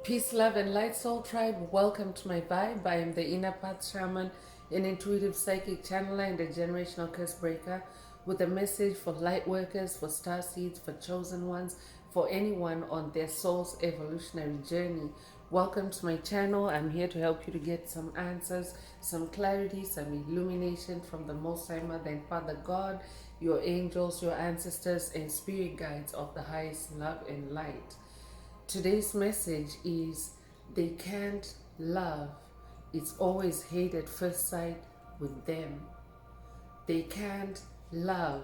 Peace, love, and light, soul tribe. Welcome to my vibe. I am the inner path shaman, an intuitive psychic channeler, and a generational curse breaker with a message for light workers, for star seeds, for chosen ones, for anyone on their soul's evolutionary journey. Welcome to my channel. I'm here to help you to get some answers, some clarity, some illumination from the Most High Mother and Father God, your angels, your ancestors, and spirit guides of the highest love and light. Today's message is they can't love. It's always hate at first sight with them. They can't love.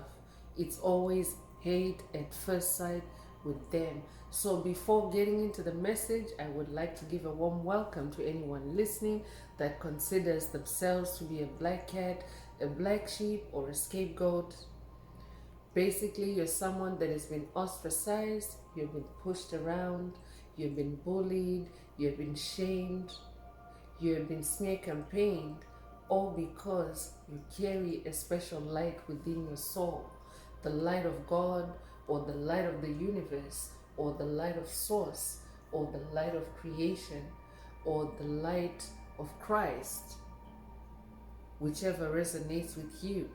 It's always hate at first sight with them. So before getting into the message, I would like to give a warm welcome to anyone listening that considers themselves to be a black cat, a black sheep, or a scapegoat. Basically, you're someone that has been ostracized, you've been pushed around, you've been bullied, you've been shamed, you've been smear campaigned, all because you carry a special light within your soul. The light of God, or the light of the universe, or the light of source, or the light of creation, or the light of Christ, whichever resonates with you.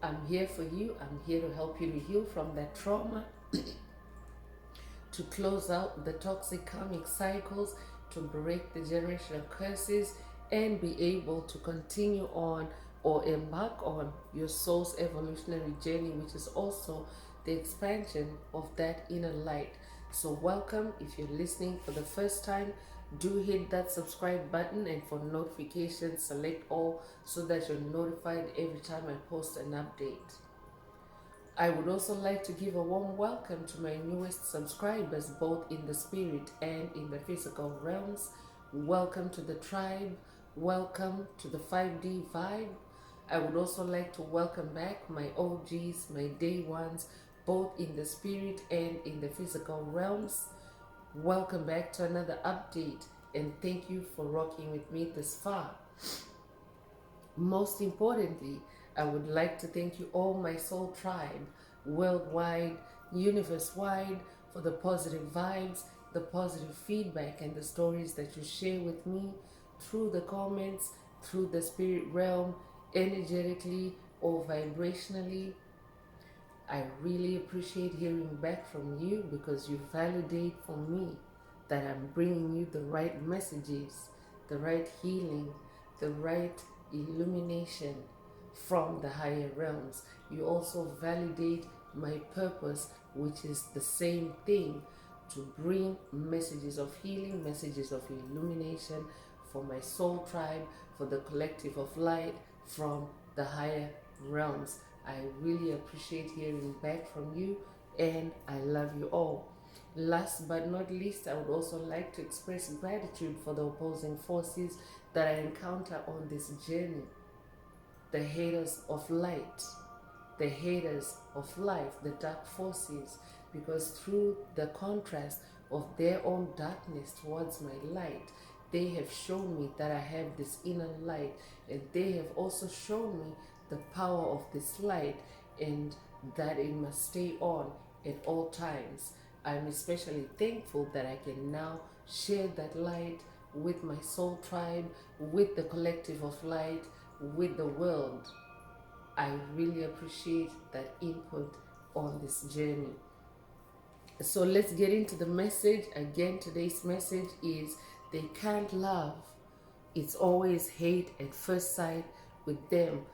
I'm here for you. I'm here to help you to heal from that trauma, to close out the toxic karmic cycles, to break the generational curses, and be able to continue on or embark on your soul's evolutionary journey, which is also the expansion of that inner light. So welcome. If you're listening for the first time, do hit that subscribe button, and for notifications select all so that you're notified every time I post an update. I would also like to give a warm welcome to my newest subscribers, both in the spirit and in the physical realms. Welcome to the tribe. Welcome to the 5D vibe. I would also like to welcome back my OGs, my day ones, both in the spirit and in the physical realms. Welcome back to another update, and thank you for rocking with me this far. Most importantly, I would like to thank you all, my soul tribe, worldwide, universe-wide, for the positive vibes, the positive feedback, and the stories that you share with me through the comments, through the spirit realm, energetically or vibrationally. I really appreciate hearing back from you, because you validate for me that I'm bringing you the right messages, the right healing, the right illumination from the higher realms. You also validate my purpose, which is the same thing, to bring messages of healing, messages of illumination for my soul tribe, for the collective of light from the higher realms. I really appreciate hearing back from you, and I love you all. Last but not least, I would also like to express gratitude for the opposing forces that I encounter on this journey. The haters of light, the haters of life, the dark forces, because through the contrast of their own darkness towards my light, they have shown me that I have this inner light, and they have also shown me the power of this light, and that it must stay on at all times. I'm especially thankful that I can now share that light with my soul tribe, with the collective of light, with the world. I really appreciate that input on this journey. So let's get into the message. Again, today's message is they can't love. It's always hate at first sight with them.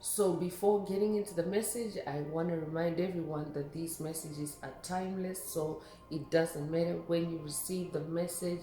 So before getting into the message, I want to remind everyone that these messages are timeless. So it doesn't matter when you receive the message,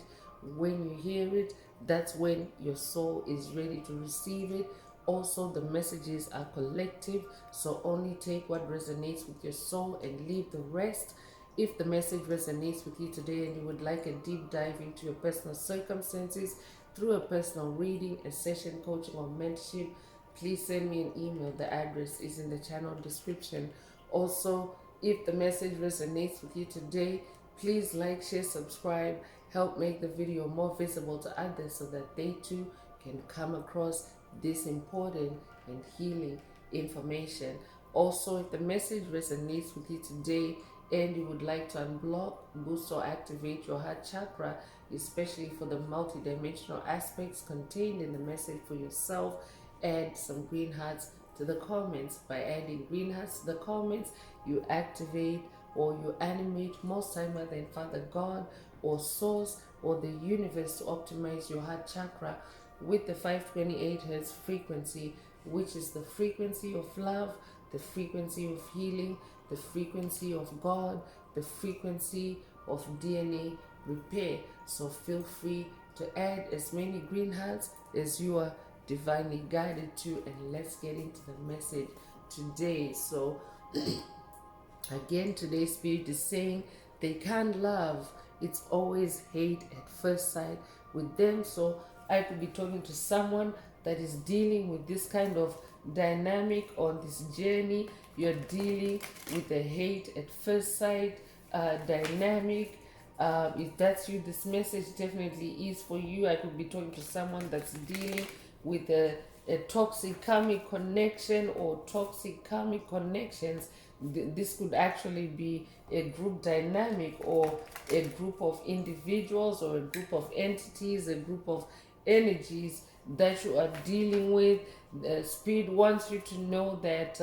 when you hear it, that's when your soul is ready to receive it. Also, the messages are collective, so only take what resonates with your soul and leave the rest. If the message resonates with you today and you would like a deep dive into your personal circumstances through a personal reading, a session, coaching, or mentorship, please send me an email. The address is in the channel description. Also, if the message resonates with you today, please like, share, subscribe, help make the video more visible to others so that they too can come across this important and healing information. Also, if the message resonates with you today and you would like to unblock, boost, or activate your heart chakra, especially for the multidimensional aspects contained in the message for yourself, add some green hearts to the comments. By adding green hearts to the comments, you activate or you animate most time than Father God or Source or the universe to optimize your heart chakra with the 528 hertz frequency, which is the frequency of love, the frequency of healing, the frequency of God, the frequency of DNA repair. So feel free to add as many green hearts as you are divinely guided to, and let's get into the message today. So again, today's spirit is saying they can't love, it's always hate at first sight with them. So I could be talking to someone that is dealing with this kind of dynamic on this journey. You're dealing with a hate at first sight dynamic. If that's you, this message definitely is for you. I could be talking to someone that's dealing with a toxic karmic connection or toxic karmic connections. This could actually be a group dynamic or a group of individuals or a group of entities, a group of energies that you are dealing with. Spirit wants you to know that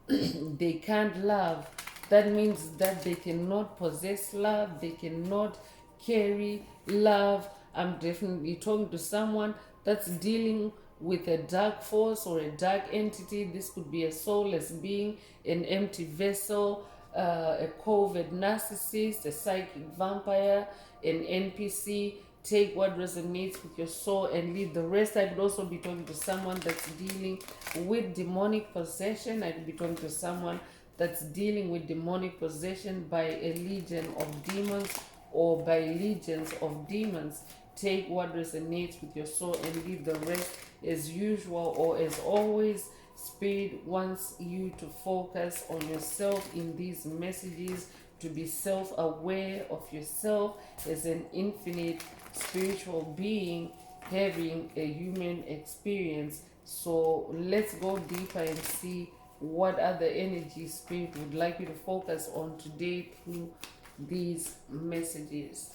they can't love. That means that they cannot possess love, they cannot carry love. I'm definitely talking to someone that's dealing with a dark force or a dark entity. This could be a soulless being, an empty vessel, a covert narcissist, a psychic vampire, an NPC. Take what resonates with your soul and leave the rest. I could also be talking to someone that's dealing with demonic possession. I could be talking to someone that's dealing with demonic possession by a legion of demons or by legions of demons. Take what resonates with your soul and leave the rest. As usual or as always, Spirit wants you to focus on yourself in these messages, to be self-aware of yourself as an infinite spiritual being having a human experience. So let's go deeper and see what other energy Spirit would like you to focus on today through these messages.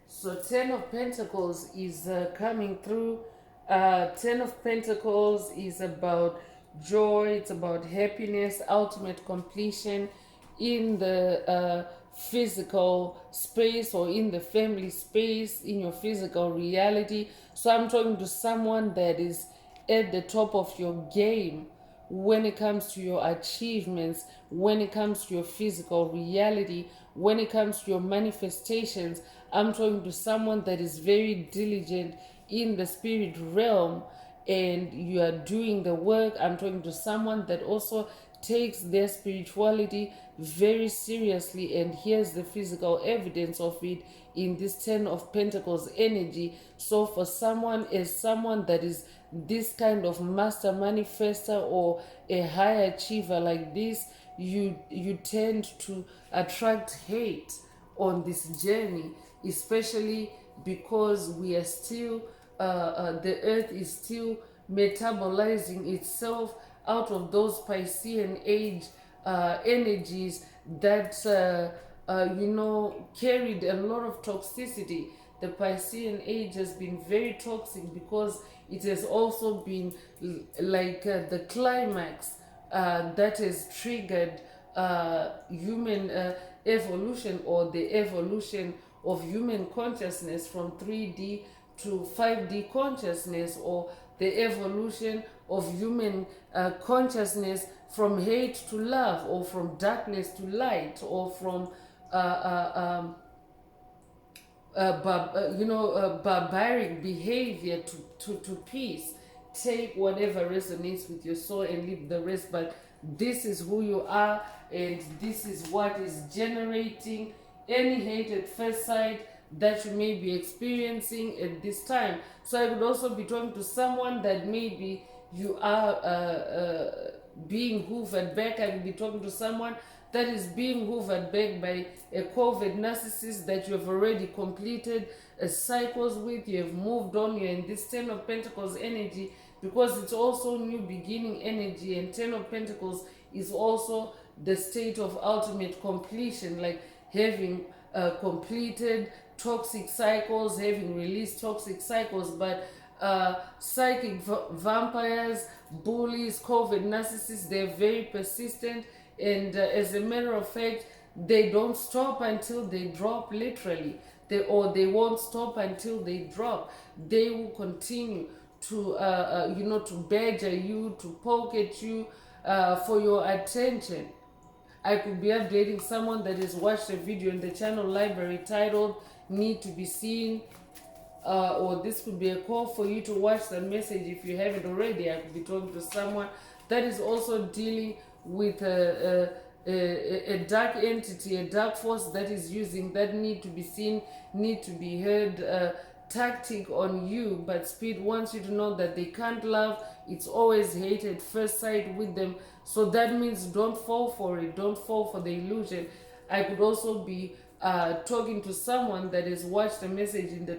So 10 of Pentacles is coming through. 10 of Pentacles is about joy, it's about happiness, ultimate completion in the physical space or in the family space, in your physical reality. So I'm talking to someone that is at the top of your game when it comes to your achievements, when it comes to your physical reality, when it comes to your manifestations. I'm talking to someone that is very diligent in the spirit realm and you are doing the work. I'm talking to someone that also takes their spirituality very seriously, and here's the physical evidence of it in this 10 of Pentacles energy. So for someone that is this kind of master manifester or a high achiever like this, you tend to attract hate on this journey, especially because we are still the earth is still metabolizing itself out of those Piscean age energies that carried a lot of toxicity. The Piscean age has been very toxic because it has also been like the climax that has triggered human evolution, or the evolution of human consciousness from 3D to 5D consciousness, or the evolution of human consciousness from hate to love, or from darkness to light, or from barbaric behavior to peace. Take whatever resonates with your soul and leave the rest. But this is who you are, and this is what is generating any hate at first sight that you may be experiencing at this time. So I could also be talking to someone that may be you are being hoovered back. I will be talking to someone that is being hoovered back by a COVID narcissist that you have already completed cycles with, you have moved on, you're in this 10 of Pentacles energy, because it's also new beginning energy, and 10 of Pentacles is also the state of ultimate completion, like having completed toxic cycles, having released toxic cycles. But psychic vampires, bullies, COVID narcissists, they're very persistent, and as a matter of fact, they don't stop until they drop, literally. They won't stop until they drop. They will continue to to badger you, to poke at you for your attention. I could be updating someone that has watched a video in the channel library titled Need to Be Seen, or this could be a call for you to watch the message if you haven't already. I could be talking to someone that is also dealing with a dark entity, a dark force that is using that need to be seen, need to be heard tactic on you. But Spirit wants you to know that they can't love. It's always hate at first sight with them. So that means don't fall for it. Don't fall for the illusion. I could also be talking to someone that has watched a message in the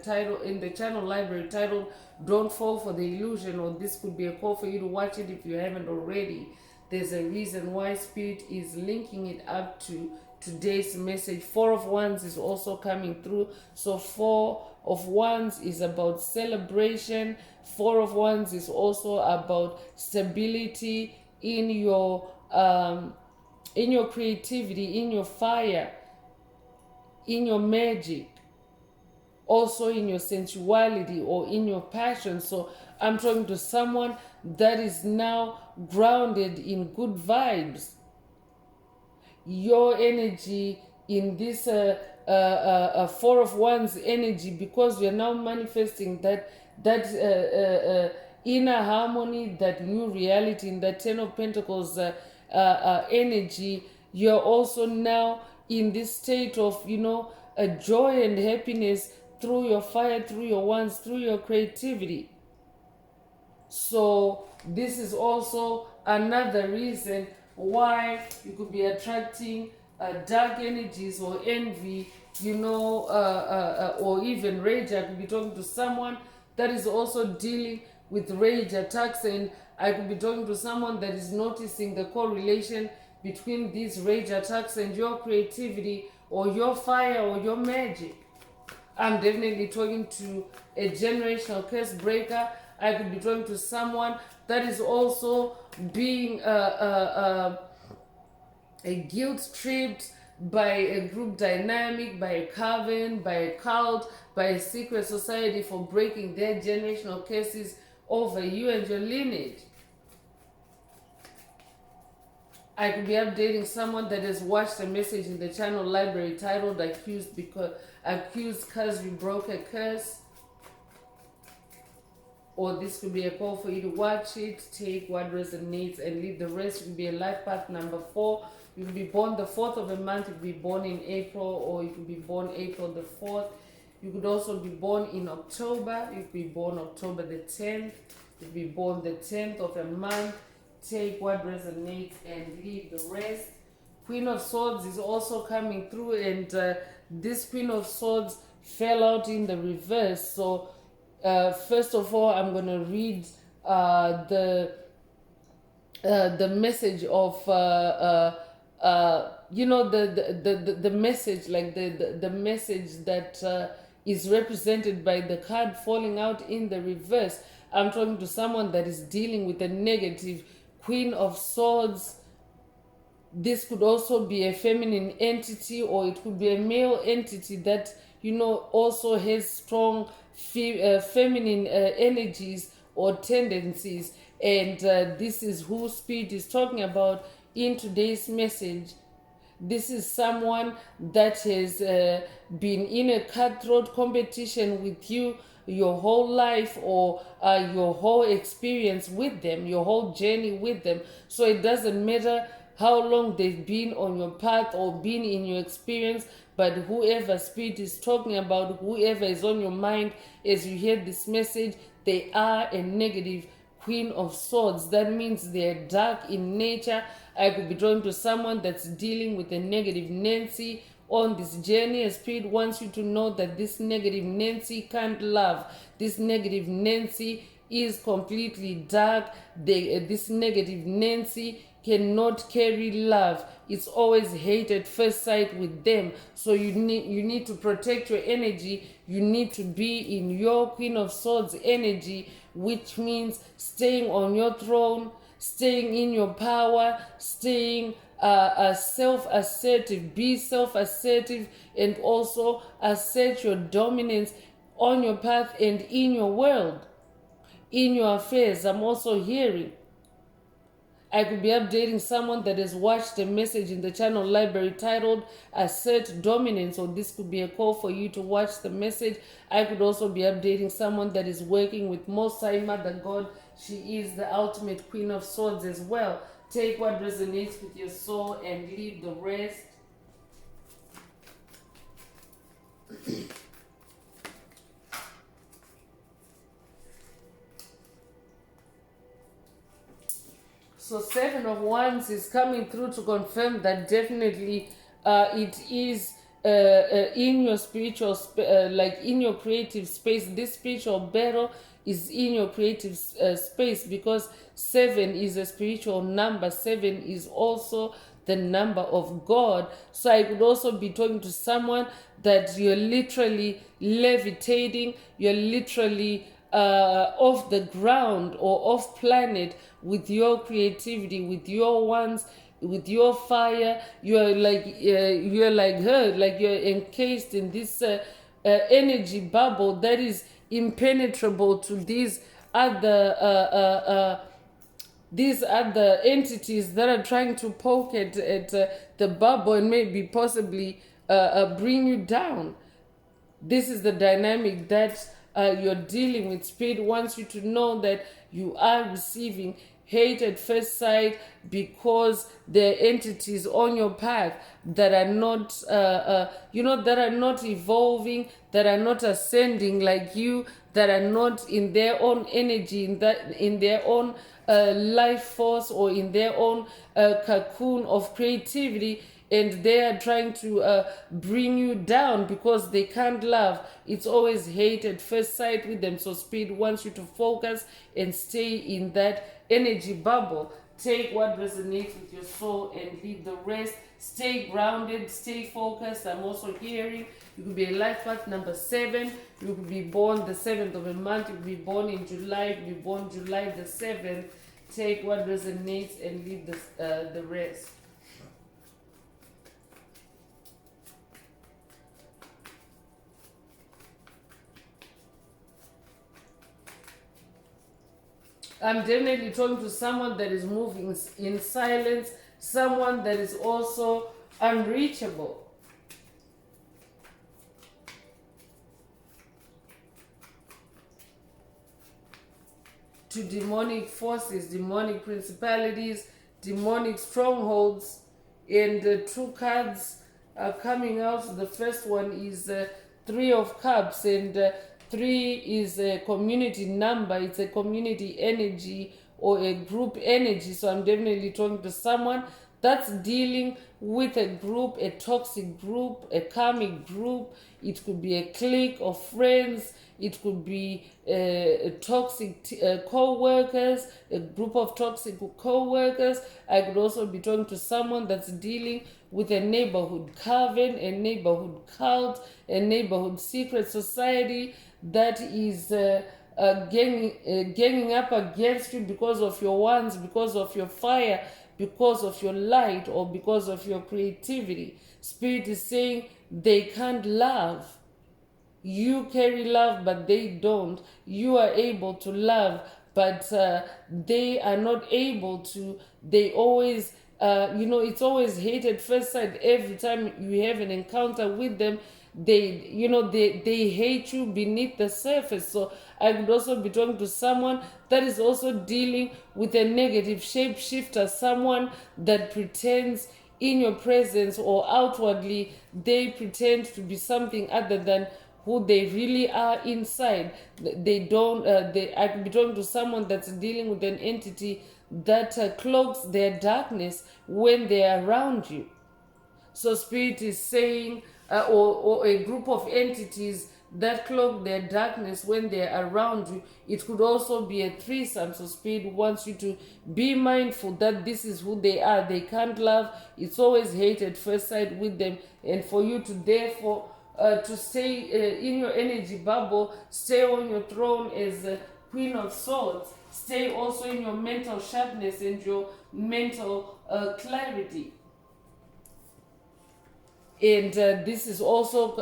channel library titled "Don't Fall for the Illusion," or this could be a call for you to watch it if you haven't already. There's a reason why Spirit is linking it up to today's message. 4 of Wands is also coming through. So 4 of Wands is about celebration. 4 of Wands is also about stability in your creativity, in your fire, in your magic, also in your sensuality or in your passion. So I'm talking to someone that is now grounded in good vibes. Your energy in this 4 of Wands energy, because you're now manifesting that inner harmony, that new reality in that 10 of Pentacles energy. You're also now in this state of a joy and happiness through your fire, through your wands, through your creativity. So this is also another reason why you could be attracting dark energies or envy, or even rage. I could be talking to someone that is also dealing with rage attacks, and I could be talking to someone that is noticing the correlation between these rage attacks and your creativity or your fire or your magic. I'm definitely talking to a generational curse breaker. I could be talking to someone that is also being a guilt tripped by a group dynamic, by a coven, by a cult, by a secret society for breaking their generational curses over you and your lineage. I could be updating someone that has watched a message in the channel library titled Accused Cause You Broke a Curse. Or this could be a call for you to watch it, take what resonates and leave the rest. It could be a life path number 4. You could be born the 4th of a month, you could be born in April, or you could be born April the 4th. You could also be born in October, you could be born October the 10th, you could be born the 10th of a month. Take what resonates and leave the rest. Queen of Swords is also coming through, and this Queen of Swords fell out in the reverse. So first of all, I'm going to read the message of the message, like the message that is represented by the card falling out in the reverse. I'm talking to someone that is dealing with a negative Queen of Swords. This could also be a feminine entity, or it could be a male entity that also has strong feminine energies or tendencies, and this is who Spirit is talking about in today's message. This is someone that has been in a cutthroat competition with you your whole life, or your whole experience with them, your whole journey with them. So it doesn't matter how long they've been on your path or been in your experience, but whoever Spirit is talking about, whoever is on your mind as you hear this message, they are a negative Queen of Swords. That means they're dark in nature. I could be drawn to someone that's dealing with a negative Nancy on this journey. A spirit wants you to know that this negative Nancy can't love. This negative Nancy is completely dark. This negative Nancy cannot carry love. It's always hate at first sight with them. So you need to protect your energy. You need to be in your Queen of Swords energy, which means staying on your throne, staying in your power, staying self-assertive. Be self-assertive and also assert your dominance on your path and in your world, in your affairs. I'm also hearing I could be updating someone that has watched a message in the channel library titled Assert Dominance, or this could be a call for you to watch the message. I could also be updating someone that is working with Most High Mother God. She is the ultimate Queen of Swords as well. Take what resonates with your soul and leave the rest. So Seven of Wands is coming through to confirm that definitely it is in your spiritual, like in your creative space. This spiritual battle is in your creative space, because 7 is a spiritual number. 7 is also the number of God. So I could also be talking to someone that you're literally levitating, you're literally off the ground or off planet with your creativity, with your wands, with your fire. You're like her, like you're encased in this energy bubble that is impenetrable to these other entities that are trying to poke at the bubble and maybe possibly bring you down. This is the dynamic that you're dealing with. Spirit wants you to know that you are receiving hate at first sight, because there are entities on your path that are not, that are not evolving, that are not ascending like you, that are not in their own energy, in their own life force, or in their own cocoon of creativity, and they are trying to bring you down because they can't love. It's always hate at first sight with them. So Spirit wants you to focus and stay in that energy bubble. Take what resonates with your soul and leave the rest. Stay grounded, stay focused. I'm also hearing you could be a life path number 7. You could be born the 7th of a month. You could be born in July. You could be born July the 7th. Take what resonates and leave the rest. I'm definitely talking to someone that is moving in silence, someone that is also unreachable. To demonic forces, demonic principalities, demonic strongholds, and 2 cards are coming out. The first one is 3 of Cups, and 3 is a community number. It's a community energy or a group energy. So I'm definitely talking to someone that's dealing with a group, a toxic group, a karmic group. It could be a clique of friends. It could be toxic co-workers, a group of toxic co-workers. I could also be talking to someone that's dealing with a neighborhood coven, a neighborhood cult, a neighborhood secret society that is ganging up against you because of your wands, because of your fire, because of your light, or because of your creativity. Spirit is saying they can't love. You carry love, but they don't. You are able to love, but they are not able to. They always, it's always hate at first sight. Every time you have an encounter with them, they hate you beneath the surface. So I could also be talking to someone that is also dealing with a negative shapeshifter, someone that pretends in your presence or outwardly they pretend to be something other than who they really are inside. They don't. I could be talking to someone that's dealing with an entity that cloaks their darkness when they are around you. So Spirit is saying, or a group of entities that cloak their darkness when they're around you. It could also be a threesome. So Spirit wants you to be mindful that this is who they are. They can't love. It's always hate at first sight with them. And for you to therefore to stay in your energy bubble, stay on your throne as Queen of Swords, stay also in your mental sharpness and your mental clarity. And this is also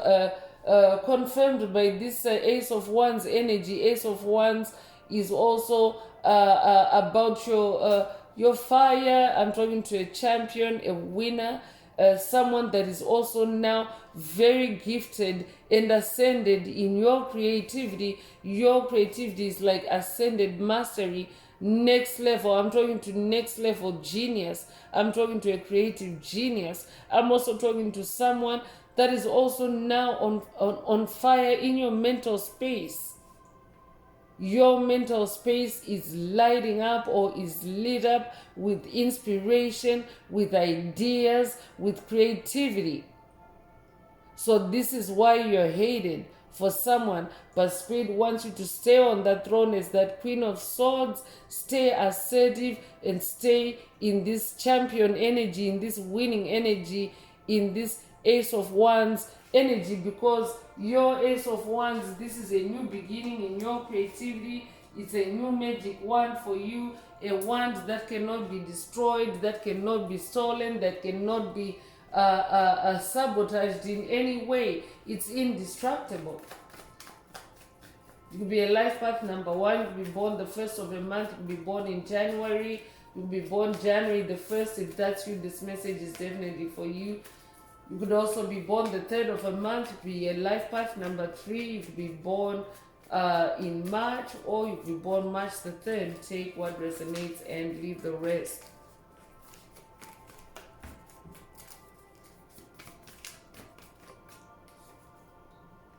confirmed by this Ace of Wands energy. Ace of Wands is also about your fire. I'm talking to a champion, a winner, someone that is also now very gifted and ascended in your creativity. Your creativity is like ascended mastery, next level. I'm talking to next level genius. I'm talking to a creative genius. I'm also talking to someone that is also now on fire in your mental space. Your mental space is lighting up or is lit up with inspiration, with ideas, with creativity. So this is why you're hated for someone, but Spirit wants you to stay on that throne as that Queen of Swords. Stay assertive and stay in this champion energy, in this winning energy, in this Ace of Wands energy, because your Ace of Wands, this is a new beginning in your creativity. It's a new magic wand for you, a wand that cannot be destroyed, that cannot be stolen, that cannot be sabotaged in any way. It's indestructible. You could be a life path number 1. You could be born the first of a month. You could be born in January. You could be born January the 1st. If that's you, this message is definitely for you. You could also be born the 3rd of a month. You could be a life path number 3. You could be born in March, or you could be born March the 3rd. Take what resonates and leave the rest.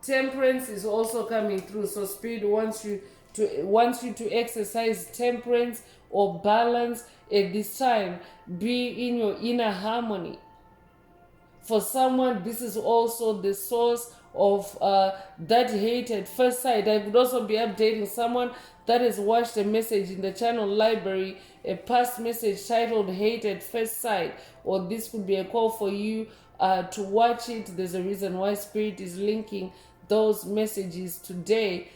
Temperance is also coming through. So Spirit wants you to exercise temperance or balance at this time. Be in your inner harmony. For someone, this is also the source of that hate at first sight. I would also be updating someone that has watched a message in the channel library, a past message titled Hate at First Sight, or this could be a call for you to watch it. There's a reason why Spirit is linking those messages today.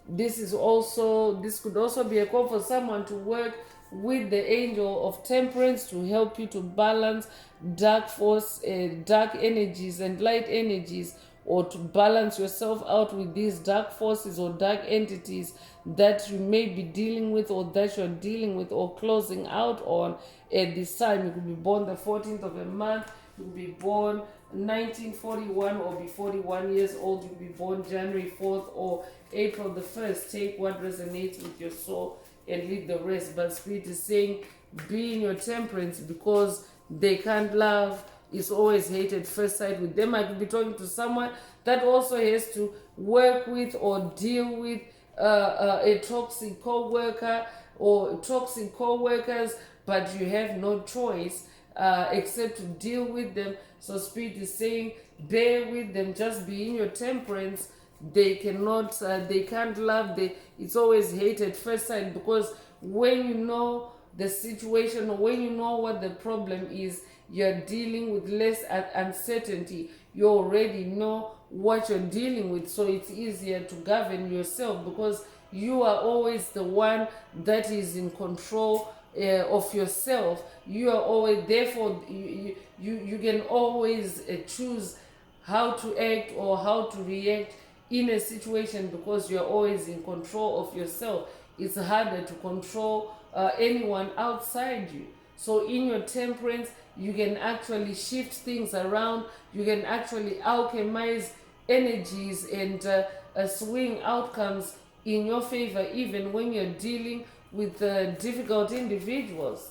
This could also be a call for someone to work with the angel of temperance to help you to balance dark force, dark energies and light energies, or to balance yourself out with these dark forces or dark entities that you may be dealing with, or that you're dealing with or closing out on at this time. You could be born the 14th of a month. You could be born 1941 or be 41 years old. You could be born January 4th or April the 1st. Take what resonates with your soul and leave the rest. But Spirit is saying, be in your temperance, because they can't love. It's always hated first sight with them. I could be talking to someone that also has to work with or deal with a toxic co-worker or toxic co-workers, but you have no choice except to deal with them. So Spirit is saying, bear with them, just be in your temperance. They cannot, they can't love. It's always hate at first sight, because when you know the situation, or when you know what the problem is, you're dealing with less uncertainty. You already know what you're dealing with, so it's easier to govern yourself, because you are always the one that is in control of yourself. You are always, therefore, you can always choose how to act or how to react in a situation, because you're always in control of yourself. It's harder to control anyone outside you. So in your temperance, you can actually shift things around. You can actually alchemize energies and swing outcomes in your favor, even when you're dealing with difficult individuals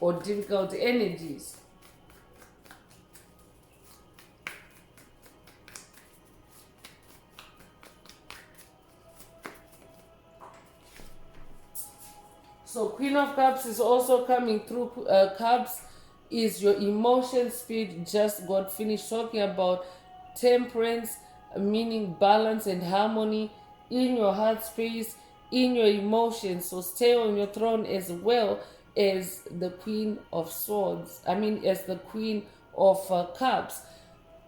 or difficult energies. So Queen of Cups is also coming through. Cups is your emotion speed. Just got finished talking about temperance, meaning balance and harmony in your heart space, in your emotions. So stay on your throne as well as the Queen of Swords. As the Queen of Cups.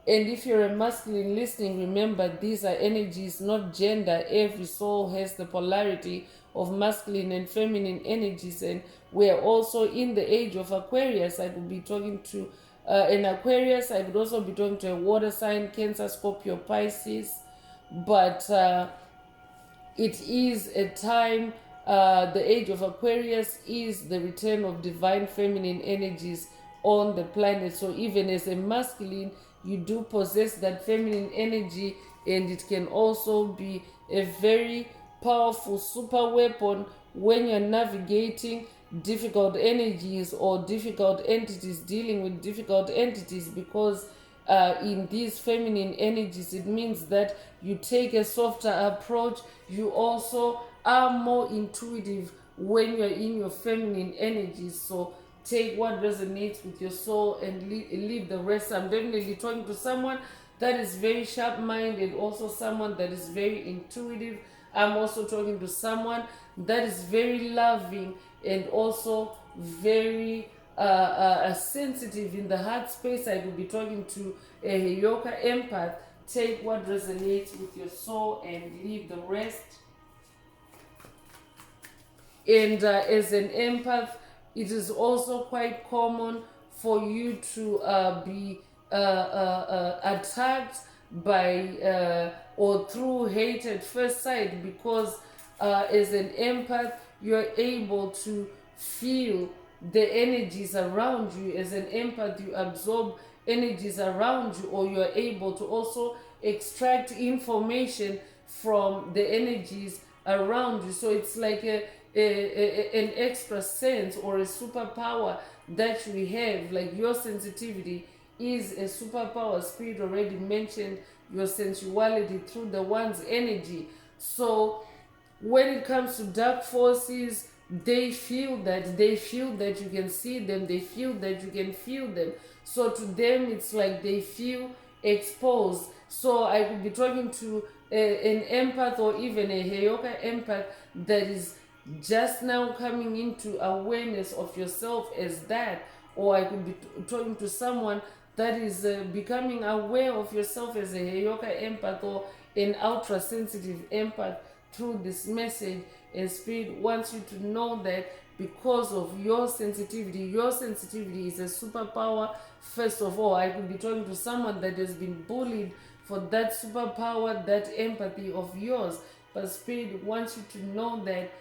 And if you're a masculine listening, remember these are energies, not gender. Every soul has the polarity of masculine and feminine energies. And we're also in the age of Aquarius. I could be talking to an Aquarius. I could also be talking to a water sign, Cancer, Scorpio, Pisces. But it is a time, the age of Aquarius is the return of divine feminine energies on the planet. So even as a masculine, you do possess that feminine energy, and it can also be a very powerful super weapon when you're navigating difficult energies or difficult entities, dealing with difficult entities, because in these feminine energies, it means that you take a softer approach. You also are more intuitive when you're in your feminine energies. So take what resonates with your soul and leave the rest. I'm definitely talking to someone that is very sharp-minded, also someone that is very intuitive. I'm also talking to someone that is very loving and also very sensitive in the heart space. I could be talking to a Heyoka empath. Take what resonates with your soul and leave the rest. And as an empath, it is also quite common for you to be attacked by or through hate at first sight, because as an empath, you're able to feel the energies around you. As an empath, you absorb energies around you, or you're able to also extract information from the energies around you. So it's like an extra sense or a superpower that we have. Like your sensitivity is a superpower. Spirit already mentioned your sensuality through the one's energy. So when it comes to dark forces, they feel that you can see them, they feel that you can feel them. So to them, it's like they feel exposed. So I could be talking to an empath or even a Heyoka empath that is just now coming into awareness of yourself as that. Or I could be talking to someone that is becoming aware of yourself as a Heyoka empath or an ultra sensitive empath through this message. And Spirit wants you to know that because of your sensitivity is a superpower. First of all, I could be talking to someone that has been bullied for that superpower, that empathy of yours. But Spirit wants you to know that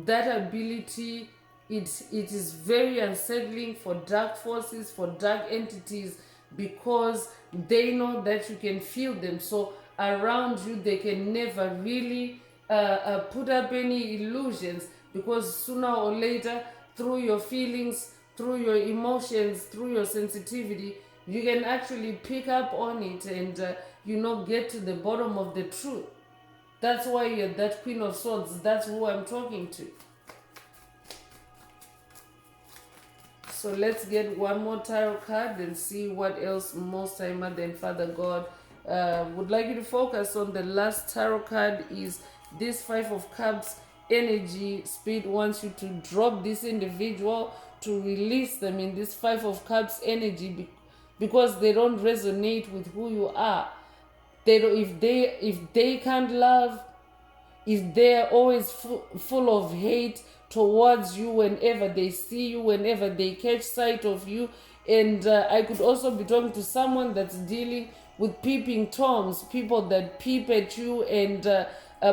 that ability, it is very unsettling for dark forces, for dark entities, because they know that you can feel them. So around you, they can never really put up any illusions, because sooner or later, through your feelings, through your emotions, through your sensitivity, you can actually pick up on it and get to the bottom of the truth. That's why you're that Queen of Swords. That's who I'm talking to. So let's get one more tarot card and see what else Most High Mother and Father God would like you to focus on. The last tarot card is this Five of Cups energy. Spirit wants you to drop this individual, to release them in this Five of Cups energy, because they don't resonate with who you are. They don't, if they can't love, if they're always full of hate towards you, whenever they see you, whenever they catch sight of you. And I could also be talking to someone that's dealing with peeping toms, people that peep at you and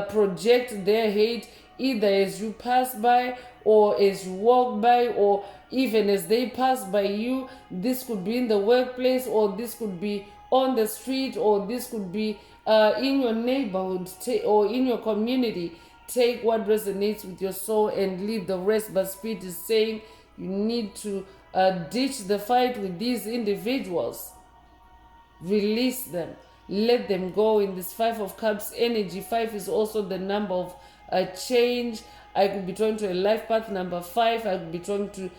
project their hate, either as you pass by or as you walk by, or even as they pass by you. This could be in the workplace, or this could be on the street, or this could be in your neighborhood or in your community. Take what resonates with your soul and leave the rest. But Spirit is saying you need to ditch the fight with these individuals. Release them. Let them go in this Five of Cups energy. Five is also the number of change. I could be talking to a life path number 5. I could be talking to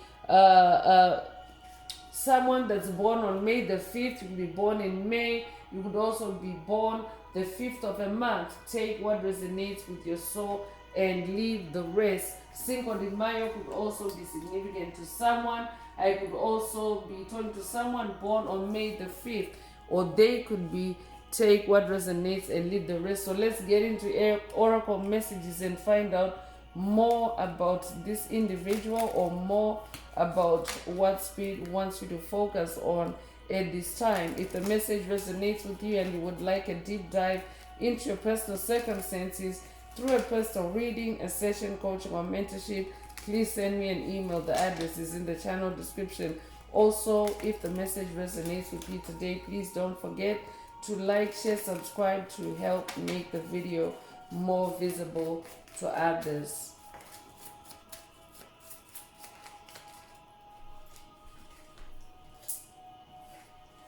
someone that's born on May the 5th. You could be born in May. You could also be born the 5th of a month. Take what resonates with your soul and leave the rest. Cinco de Mayo could also be significant to someone. I could also be talking to someone born on May the 5th, or they could be take what resonates and leave the rest. So let's get into oracle messages and find out more about this individual, or more about what spirit wants you to focus on at this time. If the message resonates with you and you would like a deep dive into your personal circumstances through a personal reading, a session, coaching, or mentorship, please send me an email. The address is in the channel description. Also, if the message resonates with you today, please don't forget to like, share, subscribe to help make the video more visible to others.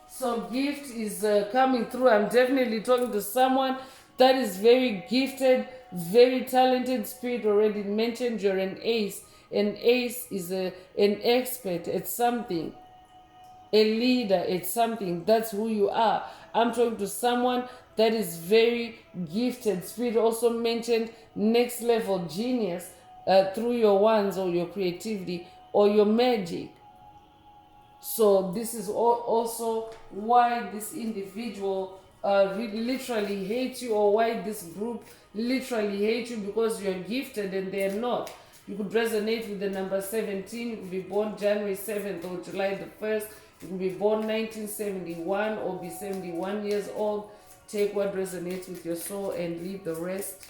So gift is coming through. I'm definitely talking to someone that is very gifted, very talented. Spirit already mentioned you're an ace. An ace is an expert at something, a leader at something. That's who you are. I'm talking to someone that is very gifted. Spirit also mentioned next level genius through your wands or your creativity or your magic. So this is also why this individual literally hates you, or why this group literally hates you, because you're gifted and they're not. You could resonate with the number 17. You could be born January 7th or July the 1st. You could be born 1971 or be 71 years old. Take what resonates with your soul and leave the rest.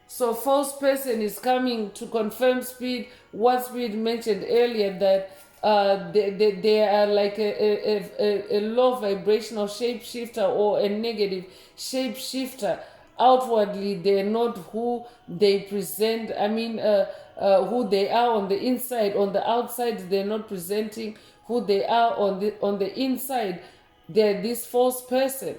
So false person is coming to confirm Spirit what Spirit mentioned earlier, that they are like a low vibrational shapeshifter or a negative shapeshifter. Outwardly, they're not who they present. I mean, who they are on the inside. On the outside, they're not presenting who they are on the inside. They're this false person.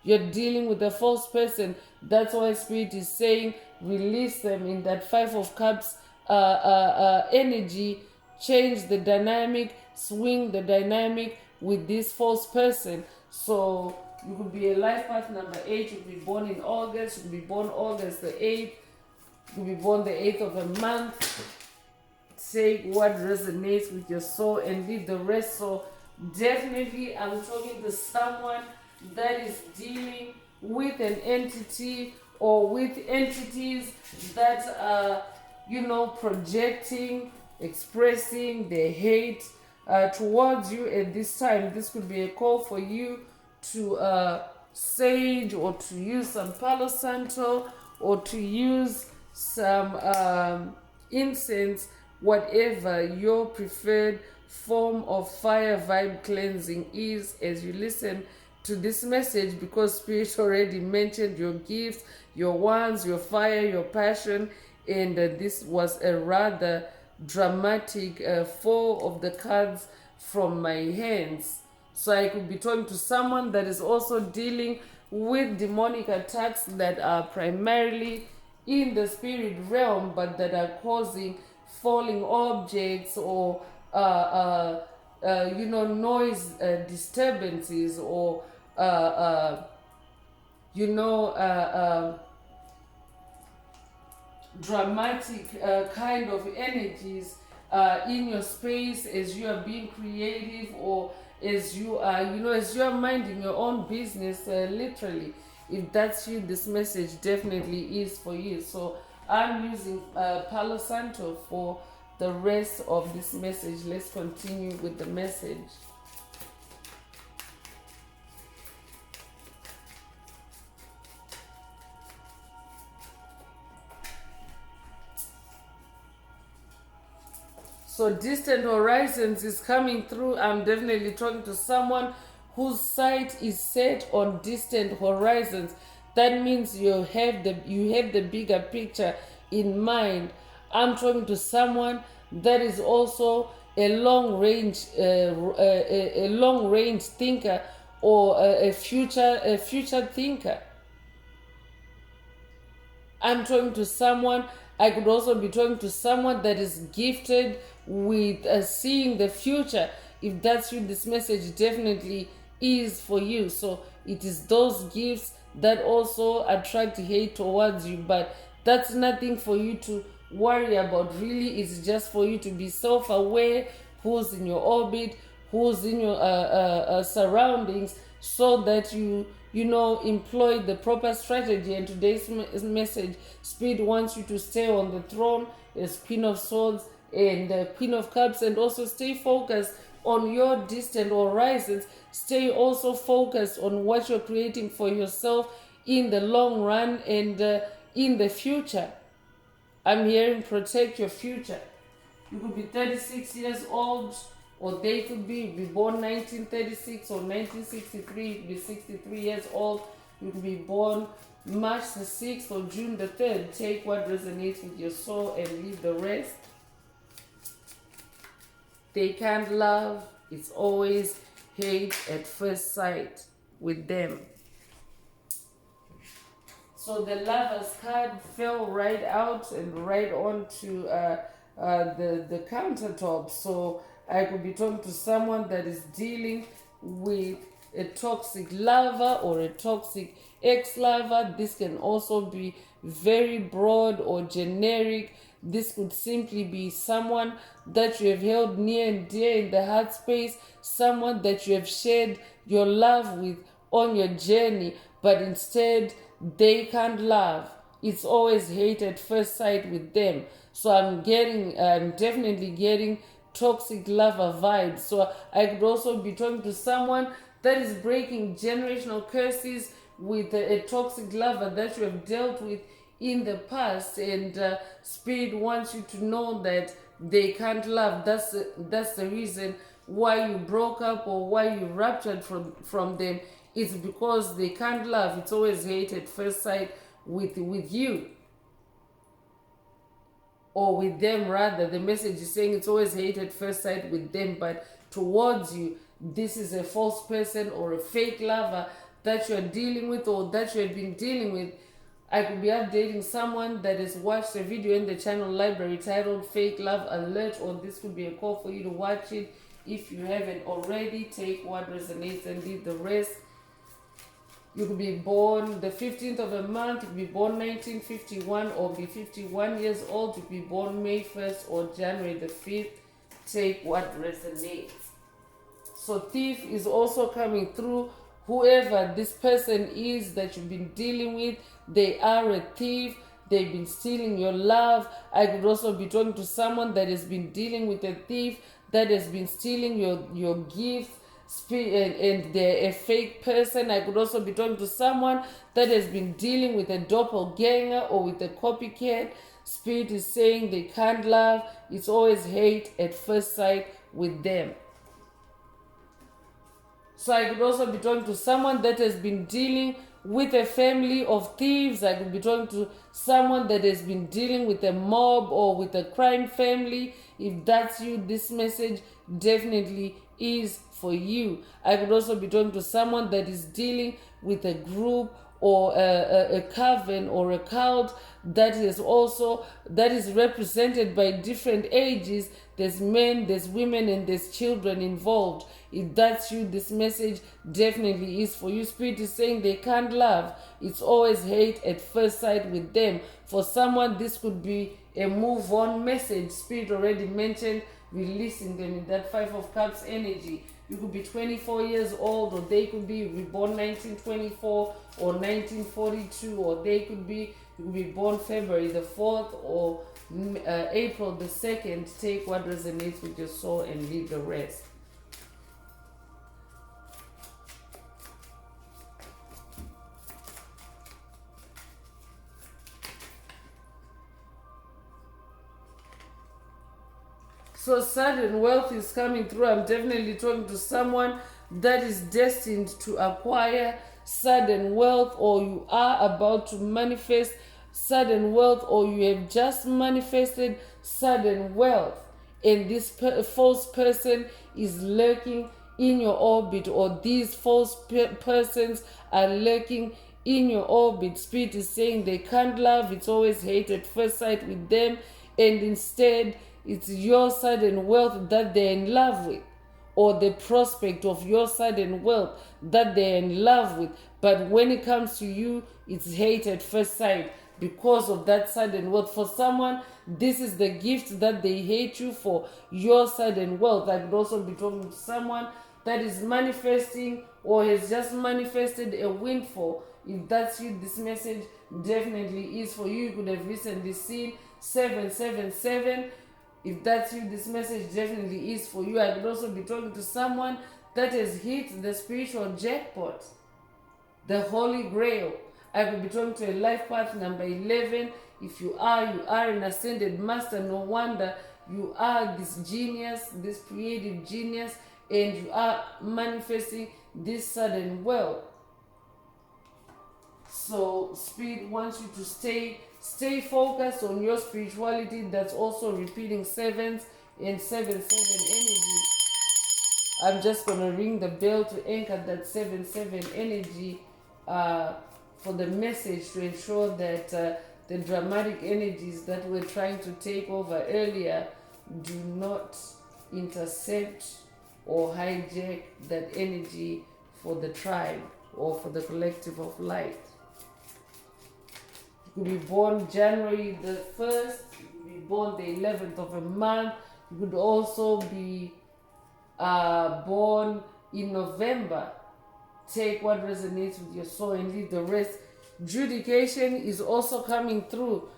You're dealing with a false person. That's why Spirit is saying release them in that 5 of Cups energy. Change the dynamic, swing the dynamic with this false person. So you could be a life path number 8. You could be born in August. You could be born August the 8th. You could be born the 8th of a month. Take what resonates with your soul and leave the rest. So definitely I'm talking to someone that is dealing with an entity or with entities that are, projecting, expressing their hate towards you at this time. This could be a call for you to sage, or to use some Palo Santo, or to use some incense, whatever your preferred form of fire vibe cleansing is, as you listen to this message, because Spirit already mentioned your gifts, your wands, your fire, your passion, and this was a rather dramatic fall of the cards from my hands. So I could be talking to someone that is also dealing with demonic attacks that are primarily in the spirit realm, but that are causing falling objects or noise disturbances, or dramatic kind of energies in your space as you are being creative, or as you are, as you are minding your own business, literally. If that's you, this message definitely is for you. So I'm using Palo Santo for the rest of this message. Let's continue with the message. So distant horizons is coming through. I'm definitely talking to someone whose sight is set on distant horizons. That means you have the bigger picture in mind. I'm talking to someone that is also a long range thinker, or a future thinker. I'm talking to someone. I could also be talking to someone that is gifted with seeing the future. If that's you, this message definitely is for you. So it is those gifts that also attract hate towards you, but that's nothing for you to worry about. Really, it's just for you to be self-aware, who's in your orbit, who's in your surroundings, so that you know, employ the proper strategy. And today's message, Spirit wants you to stay on the throne as Queen of Swords and Queen of Cups, and also stay focused on your distant horizons. Stay also focused on what you're creating for yourself in the long run and in the future. I'm hearing protect your future. You could be 36 years old, or they could be born 1936 or 1963, you could be 63 years old. You could be born March the 6th or June the 3rd. Take what resonates with your soul and leave the rest. They can't love. It's always hate at first sight with them. So the Lover's card fell right out and right onto the countertop. So I could be talking to someone that is dealing with a toxic lover or a toxic ex-lover. This can also be very broad or generic. This could simply be someone that you have held near and dear in the heart space, someone that you have shared your love with on your journey, but instead they can't love. It's always hate at first sight with them. So I'm definitely getting toxic lover vibes. So I could also be talking to someone that is breaking generational curses with a toxic lover that you have dealt with in the past, and Spirit wants you to know that they can't love. That's the reason why you broke up or why you ruptured from them. It's because they can't love. It's always hate at first sight with you, or with them rather. The message is saying it's always hate at first sight with them, but towards you, this is a false person or a fake lover that you're dealing with or that you have been dealing with. I could be updating someone that has watched a video in the channel library titled Fake Love Alert, or this could be a call for you to watch it if you haven't already. Take what resonates and leave the rest. You could be born the 15th of a month, you could be born 1951 or be 51 years old. You could be born May 1st or January the 5th. Take what resonates. So thief is also coming through. Whoever this person is that you've been dealing with, they are a thief. They've been stealing your love. I could also be talking to someone that has been dealing with a thief that has been stealing your gifts, and they're a fake person. I could also be talking to someone that has been dealing with a doppelganger or with a copycat. Spirit is saying they can't love. It's always hate at first sight with them. So I could also be talking to someone that has been dealing with a family of thieves. I could be talking to someone that has been dealing with a mob or with a crime family. If that's you, this message definitely is for you. I could also be talking to someone that is dealing with a group or a coven or a cult that is represented by different ages. There's men, there's women, and there's children involved. If that's you, this message definitely is for you. Spirit is saying they can't love. It's always hate at first sight with them. For someone, this could be a move on message. Spirit already mentioned releasing them in that 5 of Cups energy. You could be 24 years old, or they could be reborn 1924 or 1942, or you could be born February the 4th or April the 2nd. Take what resonates with your soul and leave the rest. So sudden wealth is coming through. I'm definitely talking to someone that is destined to acquire sudden wealth, or you are about to manifest sudden wealth, or you have just manifested sudden wealth. And this false person is lurking in your orbit, or these false persons are lurking in your orbit. Spirit is saying they can't love, it's always hate at first sight with them, and instead it's your sudden wealth that they're in love with, or the prospect of your sudden wealth that they're in love with. But when it comes to you, it's hate at first sight because of that sudden wealth. For someone, this is the gift that they hate you for, your sudden wealth. I could also be talking to someone that is manifesting or has just manifested a windfall. If that's you, this message definitely is for you. You could have recently seen 777. If that's you, this message definitely is for you. I could also be talking to someone that has hit the spiritual jackpot, the Holy Grail. I could be talking to a life path number 11. If you are an ascended master. No wonder you are this genius, this creative genius, and you are manifesting this sudden wealth. So Spirit wants you to stay focused on your spirituality. That's also repeating sevens and 7-7 energy. I'm just going to ring the bell to anchor that 7-7 energy for the message, to ensure that the dramatic energies that we're trying to take over earlier do not intercept or hijack that energy for the tribe or for the collective of light. You could be born January the 1st, you could be born the 11th of a month, you could also be born in November. Take what resonates with your soul and leave the rest. Judication is also coming through.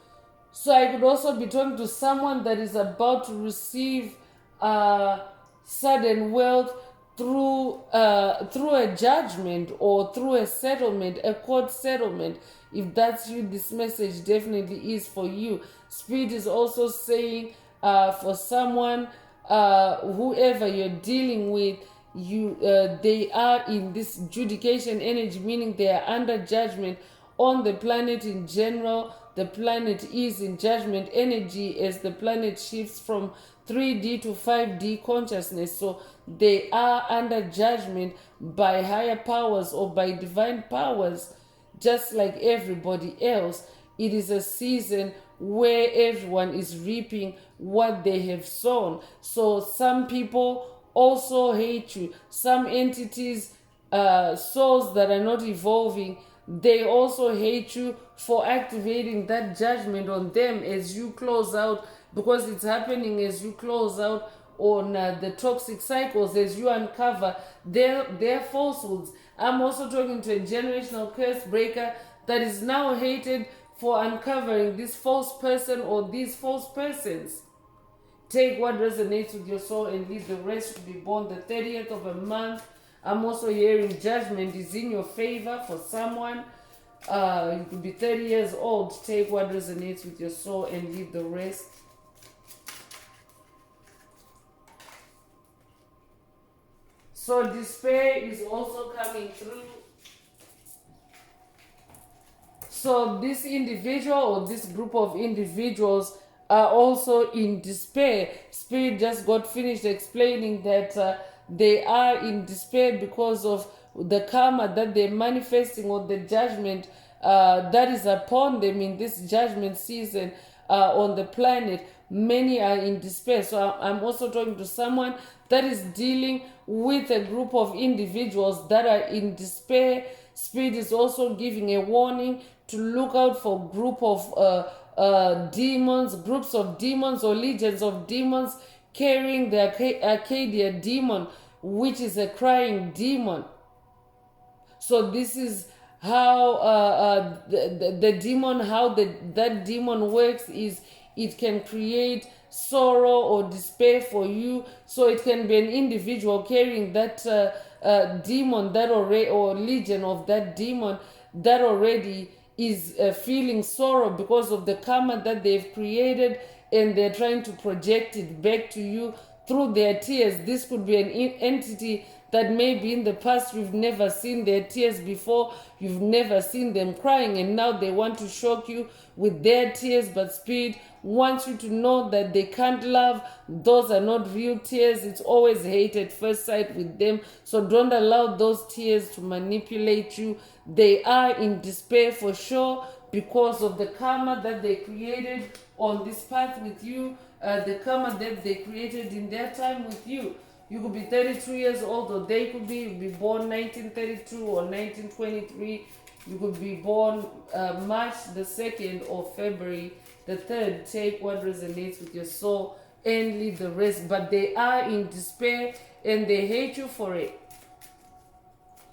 So I could also be talking to someone that is about to receive sudden wealth through a judgment or through a settlement, a court settlement. If that's you, this message definitely is for you. Spirit is also saying for someone, whoever you're dealing with, they are in this judication energy, meaning they are under judgment on the planet in general. The planet is in judgment energy as the planet shifts from 3D to 5D consciousness. So they are under judgment by higher powers or by divine powers, just like everybody else. It is a season where everyone is reaping what they have sown. So some people also hate you. Some entities, souls that are not evolving, they also hate you for activating that judgment on them as you close out, because it's happening as you close out on the toxic cycles, as you uncover their falsehoods. I'm also talking to a generational curse breaker that is now hated for uncovering this false person or these false persons. Take what resonates with your soul and leave the rest. To be born the 30th of a month. I'm also hearing judgment is in your favor for someone. You could be 30 years old. Take what resonates with your soul and leave the rest. So despair is also coming through. So this individual or this group of individuals are also in despair. Spirit just got finished explaining that they are in despair because of the karma that they're manifesting, or the judgment that is upon them in this judgment season on the planet. Many are in despair. So I'm also talking to someone that is dealing with a group of individuals that are in despair. Spirit is also giving a warning to look out for group of demons, groups of demons or legions of demons carrying the Arcadia demon, which is a crying demon. So this is how the demon, how that demon works is it can create sorrow or despair for you. So it can be an individual carrying that demon that already, or legion of that demon that already is feeling sorrow because of the karma that they've created, and they're trying to project it back to you through their tears. This could be an entity that maybe in the past you've never seen their tears before, you've never seen them crying, and now they want to shock you with their tears. But Spirit wants you to know that they can't love. Those are not real tears. It's always hate at first sight with them. So don't allow those tears to manipulate you. They are in despair for sure because of the karma that they created on this path with you, the karma that they created in their time with you. You could be 32 years old, or they could be born 1932 or 1923. You could be born March the 2nd or February the 3rd. Take what resonates with your soul and leave the rest. But they are in despair and they hate you for it.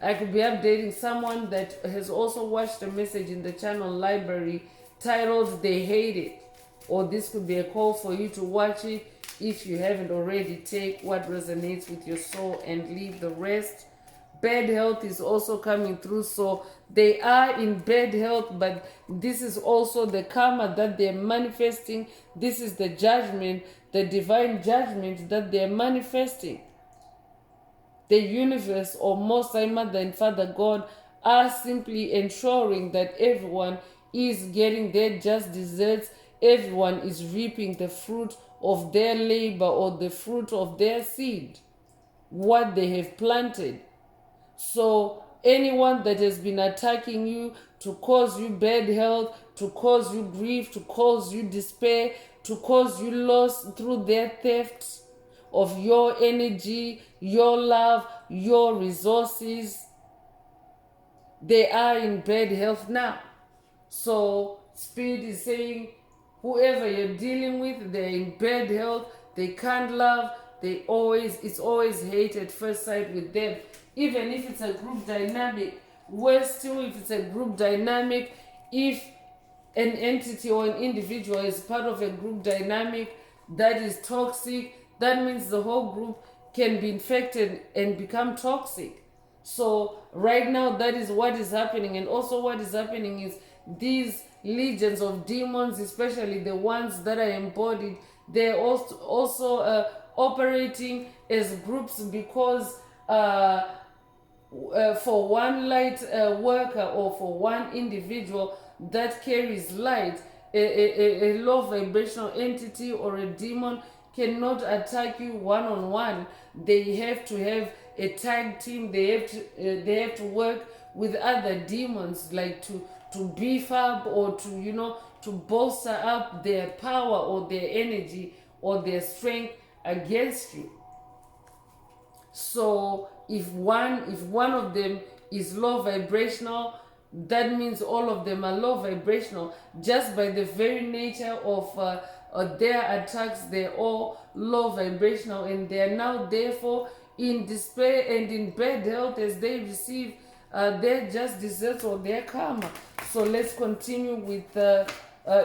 I could be updating someone that has also watched a message in the channel library titled They Hate It. Or this could be a call for you to watch it if you haven't already. Take what resonates with your soul and leave the rest. Bad health is also coming through. So they are in bad health, but this is also the karma that they're manifesting. This is the judgment, the divine judgment that they're manifesting. The universe, or Most High Mother and Father God, are simply ensuring that everyone is getting their just desserts. Everyone is reaping the fruit of their labor, or the fruit of their seed, what they have planted. So anyone that has been attacking you to cause you bad health, to cause you grief, to cause you despair, to cause you loss through their theft of your energy, your love, your resources, they are in bad health now. So Spirit is saying, whoever you're dealing with, they're in bad health, they can't love, it's always hate at first sight with them. Even if it's a group dynamic, worse still if it's a group dynamic, if an entity or an individual is part of a group dynamic that is toxic, that means the whole group can be infected and become toxic. So right now that is what is happening. And also what is happening is these legions of demons, especially the ones that are embodied, they're also operating as groups because for one light worker, or for one individual that carries light, a low vibrational entity or a demon cannot attack you one-on-one. They have to have a tag team. They have to work with other demons, like to beef up, or to bolster up their power or their energy or their strength against you. So if one of them is low vibrational, that means all of them are low vibrational. Just by the very nature of their attacks, they're all low vibrational, and they are now therefore in despair and in bad health as they receive their just desserts or their karma. So let's continue with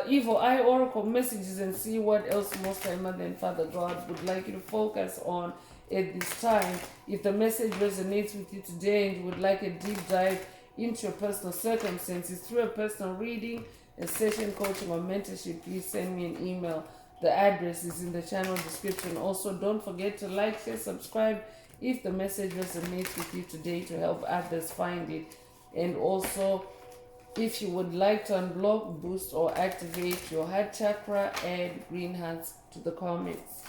Evil Eye Oracle messages and see what else Most High Mother and Father God would like you to focus on at this time. If the message resonates with you today and you would like a deep dive into your personal circumstances through a personal reading, a session, coaching, or mentorship, please send me an email. The address is in the channel description. Also, don't forget to like, share, subscribe if the message resonates with you today, to help others find it. And also, if you would like to unblock, boost, or activate your heart chakra, add green hearts to the comments.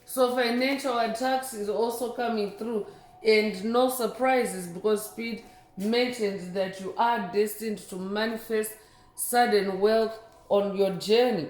So financial attacks is also coming through, and no surprises, because Spirit mentions that you are destined to manifest sudden wealth on your journey.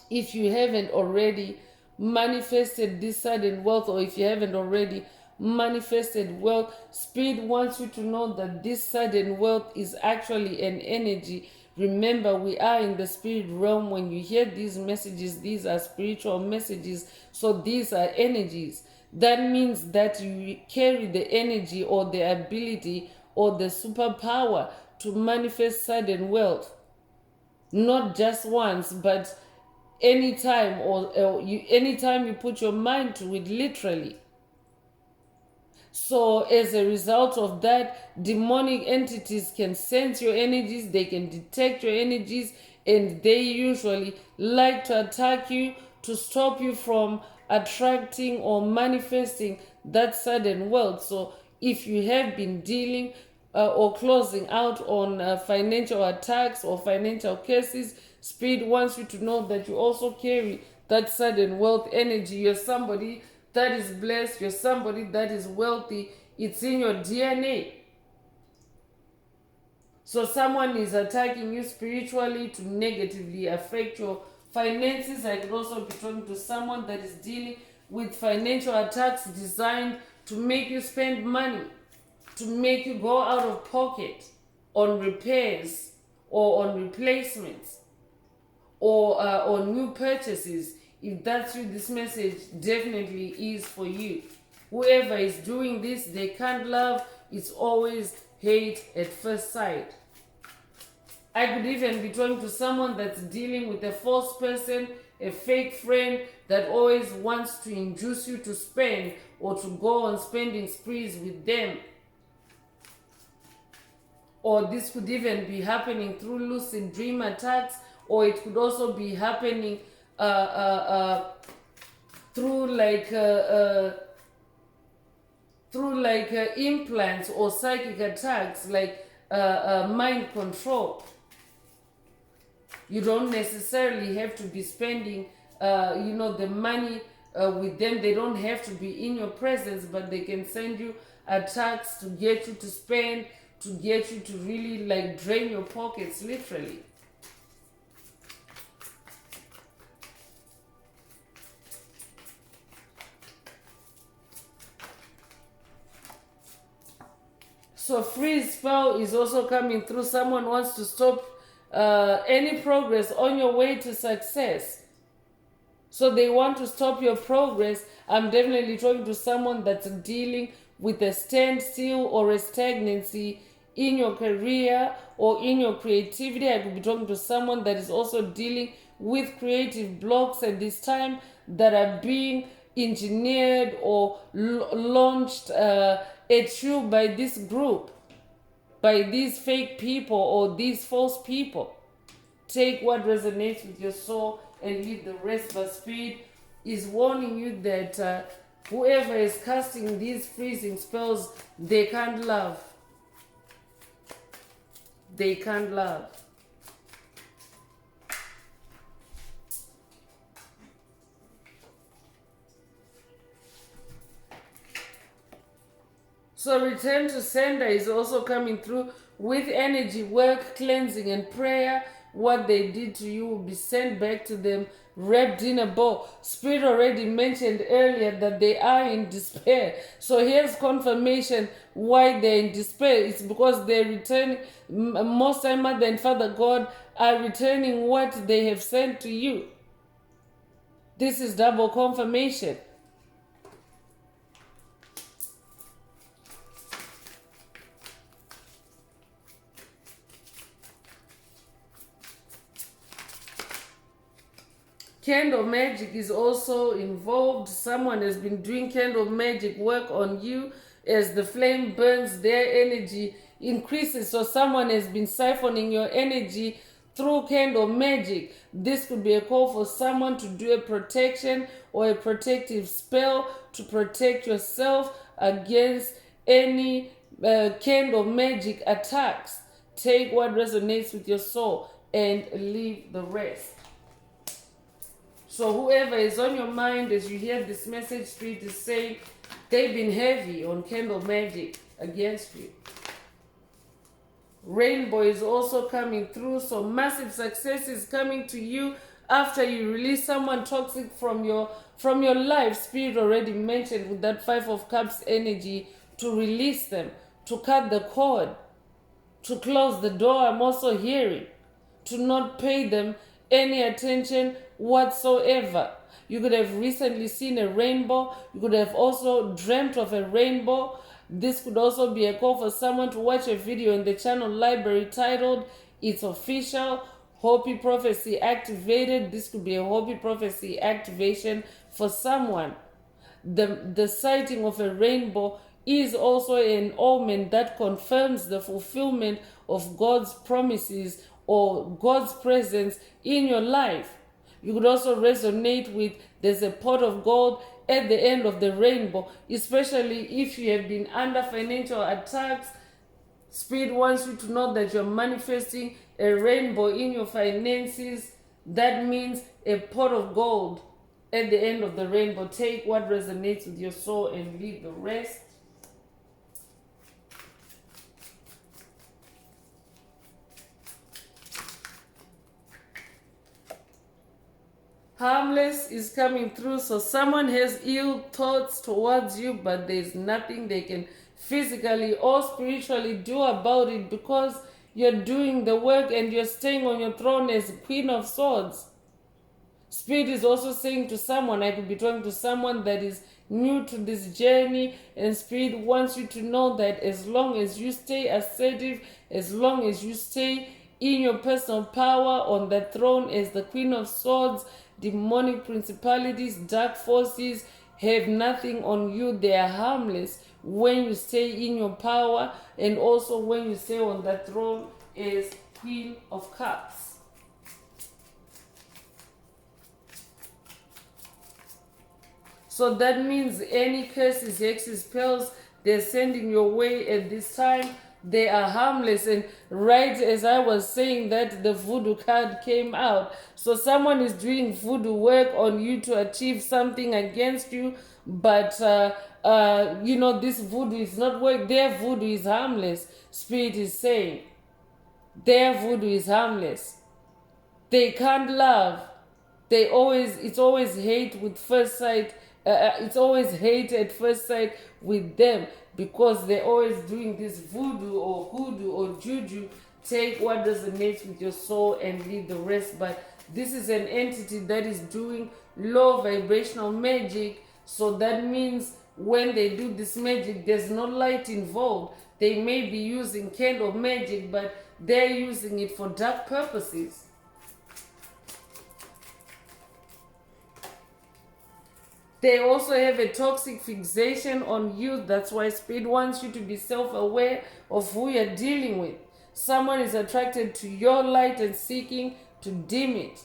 If you haven't already manifested this sudden wealth, or if you haven't already manifested wealth, Spirit wants you to know that this sudden wealth is actually an energy. Remember, we are in the spirit realm. When you hear these messages, these are spiritual messages. So these are energies. That means that you carry the energy or the ability or the superpower to manifest sudden wealth. Not just once, but anytime, anytime you put your mind to it, literally. So as a result of that, demonic entities can sense your energies, they can detect your energies, and they usually like to attack you to stop you from attracting or manifesting that sudden wealth. So if you have been dealing or closing out on financial attacks or financial cases, Spirit wants you to know that you also carry that sudden wealth energy. You're somebody that is blessed, you're somebody that is wealthy, it's in your DNA. So someone is attacking you spiritually to negatively affect your finances. I could also be talking to someone that is dealing with financial attacks designed to make you spend money, to make you go out of pocket on repairs or on replacements or on new purchases. If that's you, this message definitely is for you. Whoever is doing this, they can't love. It's always hate at first sight. I could even be talking to someone that's dealing with a false person, a fake friend that always wants to induce you to spend or to go on spending sprees with them. Or this could even be happening through lucid dream attacks, or it could also be happening through implants or psychic attacks, like mind control. You don't necessarily have to be spending the money with them. They don't have to be in your presence, but they can send you attacks to get you to spend, to get you to really like drain your pockets, literally. So freeze spell is also coming through. Someone wants to stop any progress on your way to success. So they want to stop your progress. I'm definitely talking to someone that's dealing with a standstill or a stagnancy in your career or in your creativity. I could be talking to someone that is also dealing with creative blocks at this time that are being engineered or launched at you by this group, by these fake people or these false people. Take what resonates with your soul and leave the rest. But Spirit is warning you that whoever is casting these freezing spells, they can't love. They can't love. So return to sender is also coming through with energy, work, cleansing, and prayer. What they did to you will be sent back to them wrapped in a bow. Spirit already mentioned earlier that they are in despair. So here's confirmation why they're in despair. It's because they're returning. Most time, Mother and Father God are returning what they have sent to you. This is double confirmation. Candle magic is also involved. Someone has been doing candle magic work on you. As the flame burns, their energy increases. So someone has been siphoning your energy through candle magic. This could be a call for someone to do a protection or a protective spell to protect yourself against any candle magic attacks. Take what resonates with your soul and leave the rest. So whoever is on your mind as you hear this message, Spirit is saying they've been heavy on candle magic against you. Rainbow is also coming through. So massive success is coming to you after you release someone toxic from your life. Spirit already mentioned with that 5 of Cups energy to release them, to cut the cord, to close the door. I'm also hearing to not pay them any attention whatsoever. You could have recently seen a rainbow. You could have also dreamt of a rainbow. This could also be a call for someone to watch a video in the channel library titled It's Official, Hopi Prophecy Activated. This could be a Hopi Prophecy activation for someone. The sighting of a rainbow is also an omen that confirms the fulfillment of God's promises or God's presence in your life. You could also resonate with there's a pot of gold at the end of the rainbow, especially if you have been under financial attacks. Spirit wants you to know that you're manifesting a rainbow in your finances. That means a pot of gold at the end of the rainbow. Take what resonates with your soul and leave the rest. Harmless is coming through, so someone has ill thoughts towards you, but there's nothing they can physically or spiritually do about it because you're doing the work and you're staying on your throne as Queen of Swords. Spirit is also saying to someone, I could be talking to someone that is new to this journey, and Spirit wants you to know that as long as you stay assertive, as long as you stay in your personal power on the throne as the Queen of Swords, demonic principalities, dark forces have nothing on you. They are harmless when you stay in your power, and also when you stay on the throne as Queen of Cups. So that means any curses, hexes, spells they're sending your way at this time, they are harmless. And right as I was saying that, the voodoo card came out. So someone is doing voodoo work on you to achieve something against you, but this voodoo is not work. Their voodoo is harmless. Spirit is saying their voodoo is harmless. They can't love. It's always hate with first sight. It's always hate at first sight with them, because they're always doing this voodoo or hoodoo or juju. Take what resonates with your soul and leave the rest. But this is an entity that is doing low vibrational magic. So that means when they do this magic, there's no light involved. They may be using candle magic, but they're using it for dark purposes. They also have a toxic fixation on you. That's why Spirit wants you to be self-aware of who you're dealing with. Someone is attracted to your light and seeking to dim it.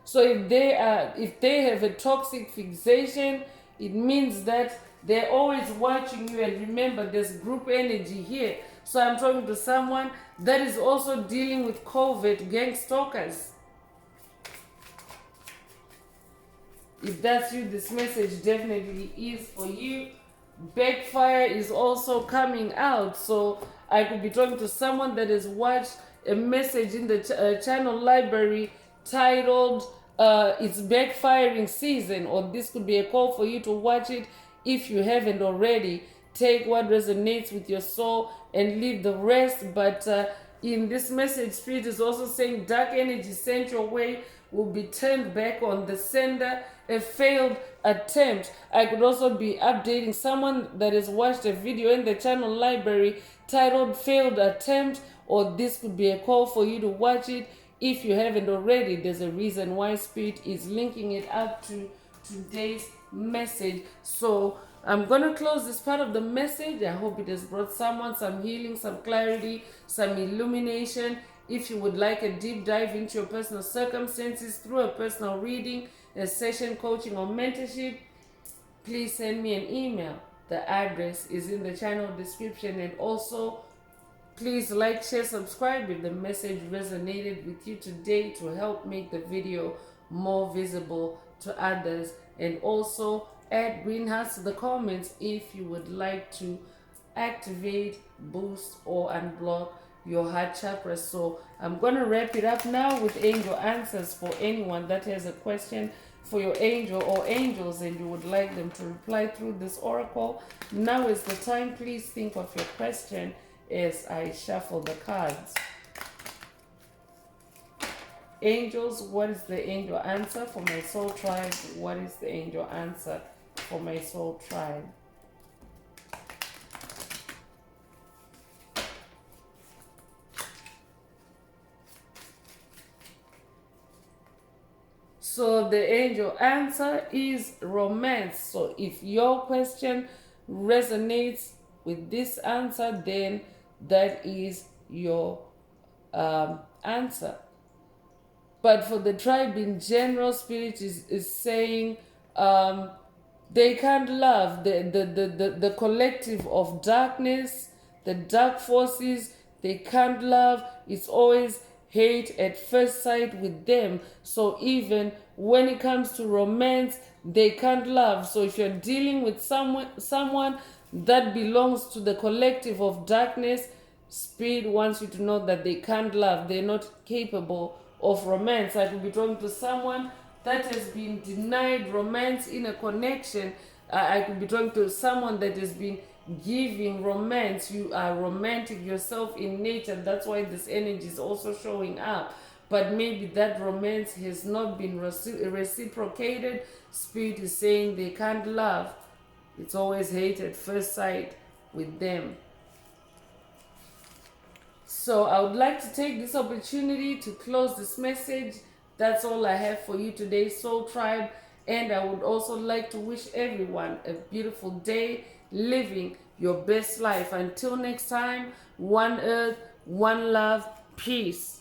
So if they have a toxic fixation, it means that they're always watching you. And remember, there's group energy here. So I'm talking to someone that is also dealing with covert gang stalkers. If that's you, this message definitely is for you. Backfire is also coming out. So I could be talking to someone that has watched a message in the channel library titled It's Backfiring Season, or this could be a call for you to watch it if you haven't already. Take what resonates with your soul and leave the rest. But in this message, Spirit is also saying dark energy sent your way will be turned back on the sender. A failed attempt. I could also be updating someone that has watched a video in the channel library titled Failed Attempt, or this could be a call for you to watch it if you haven't already. There's a reason why Spirit is linking it up to today's message. So I'm going to close this part of the message. I hope it has brought someone some healing, some clarity, some illumination. If you would like a deep dive into your personal circumstances through a personal reading, a session, coaching, or mentorship, please send me an email. The address is in the channel description. And also, please like, share, subscribe if the message resonated with you today, to help make the video more visible to others. And also, add green hearts to the comments if you would like to activate, boost, or unblock your heart chakra. So I'm going to wrap it up now with angel answers for anyone that has a question for your angel or angels and you would like them to reply through this oracle. Now is the time. Please think of your question as I shuffle the cards. Angels, what is the angel answer for my soul tribe? What is the angel answer for my soul tribe? So the angel answer is romance. So if your question resonates with this answer, then that is your answer. But for the tribe in general, Spirit is saying they can't love the collective of darkness, the dark forces. They can't love. It's always hate at first sight with them. So even when it comes to romance, they can't love. So if you're dealing with someone that belongs to the collective of darkness, Spirit wants you to know that they can't love. They're not capable of romance. I could be talking to someone that has been denied romance in a connection. I could be talking to someone that has been giving romance. You are romantic yourself in nature. That's why this energy is also showing up. But maybe that romance has not been reciprocated. Spirit is saying they can't love. It's always hate at first sight with them. So I would like to take this opportunity to close this message. That's all I have for you today, Soul Tribe. And I would also like to wish everyone a beautiful day, living your best life. Until next time, one earth, one love, peace.